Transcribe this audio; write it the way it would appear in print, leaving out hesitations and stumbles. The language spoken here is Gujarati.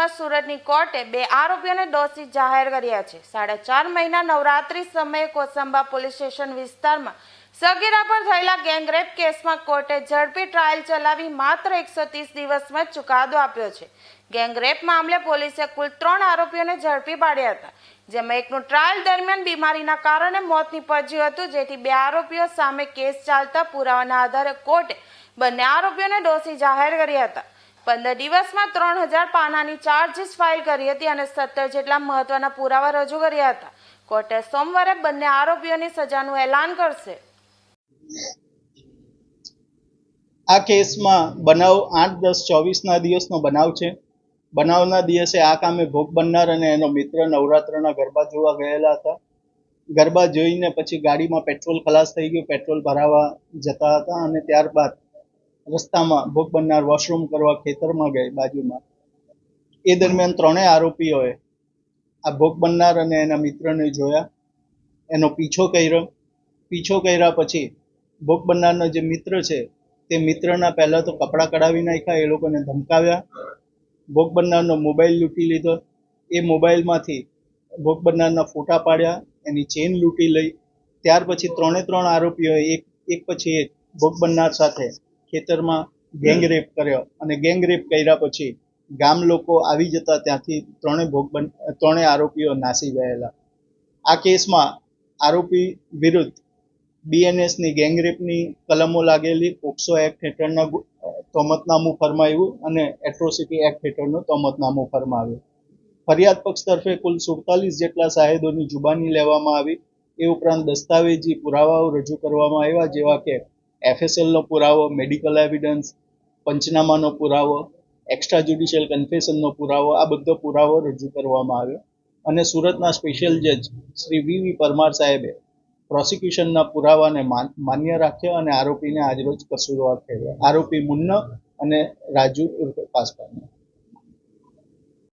મામલામાં સુરતની કોર્ટે 2 આરોપીઓને દોષિત જાહેર કર્યા છે। 4.5 મહિના નવરાત્રી સમયે કોસંબા પોલીસ સ્ટેશન વિસ્તારમાં સગીરા પર થયેલા ગેંગરેપ કેસમાં કોર્ટે ઝડપી ટ્રાયલ ચલાવી માત્ર 130 દિવસમાં ચુકાદો આપ્યો છે। ગેંગરેપ મામલે પોલીસે કુલ 3 આરોપીઓને ઝડપી પાડ્યા હતા, જેમાં એકનું ટ્રાયલ દરમિયાન બીમારીના કારણે મોત નીપજ્યું હતું, જેથી 2 આરોપીઓ સામે કેસ ચાલતા પુરાવાના આધારે કોર્ટે બંને આરોપીઓને દોષી જાહેર કર્યા હતા। 15 દિવસમાં 3000 પાનાની ચાર્જશીટ ફાઇલ કરી હતી અને 17 જેટલા મહત્વના પુરાવા રજૂ કર્યા હતા। કોર્ટે સોમવારે બંને આરોપીઓની સજાનું એલાન કરશે। આ કેસમાં બનાવ 8-10-24ના દિવસનો બનાવ છે। બનાવના દિવસે આ કામે ભોગ બનનાર અને એનો મિત્ર નવરાત્રના ગરબા જોવા ગયેલા હતા। ગરબા જોઈને પછી ગાડીમાં પેટ્રોલ ખલાસ થઈ ગયું, પેટ્રોલ ભરાવા જતા હતા અને ત્યારબાદ રસ્તામાં ભોગ બનનાર વોશરૂમ કરવા ખેતરમાં ગઈ બાજુમાં। એ દરમિયાન 3 આરોપીઓએ આ ભોગ બનનાર અને એના મિત્રને જોયા, એનો પીછો કર્યા પછી ભોગ બનનારનો જે મિત્ર છે તે મિત્રના પહેલાં તો કપડાં કઢાવી નાખ્યા, એ લોકોને ધમકાવ્યા, ભોગ બનનારનો મોબાઈલ લૂંટી લીધો। એ મોબાઈલમાંથી ભોગ બનનારના ફોટા પાડ્યા, એની ચેન લૂંટી લઈ। ત્યાર પછી 3 આરોપીઓએ એક પછી એક ભોગ બનનાર સાથે ખેતરમાં ગેંગરેપ કર્યો અને ગેંગરેપ કર્યા પછી ગામ લોકો આવી જતા ત્યાંથી 3 આરોપીઓ નાસી ગયેલા। આ કેસમાં આરોપી વિરુદ્ધ BNSની ગેંગરેપની કલમો લાગેલી, પોક્સો એક્ટ હેઠળના તોમતનામું ફરમાવ્યું અને એટ્રોસિટી એક્ટ હેઠળનું તોમતનામું ફરમાવ્યું। ફરિયાદ પક્ષ તરફે કુલ 47 જેટલા શાહેદોની જુબાની લેવામાં આવી। એ ઉપરાંત દસ્તાવેજી પુરાવાઓ રજૂ કરવામાં આવ્યા, જેવા કે FSLનો પુરાવો, મેડિકલ એવિડન્સ, પંચનામાનો પુરાવો, એક્સ્ટ્રા જ્યુડિશિયલ કન્ફેશનનો પુરાવો, આ બધો પુરાવો રજૂ કરવામાં આવ્યો અને સુરતના સ્પેશિયલ જજ શ્રી VV પરમાર સાહેબે પ્રોસિક્યુશનના પુરાવાને માન્ય રાખ્યા અને આરોપીને આજરોજ કસૂરવાર ઠેરવ્યા। આરોપી મુન્ના અને રાજુ ઉર્ફે પાસવાન।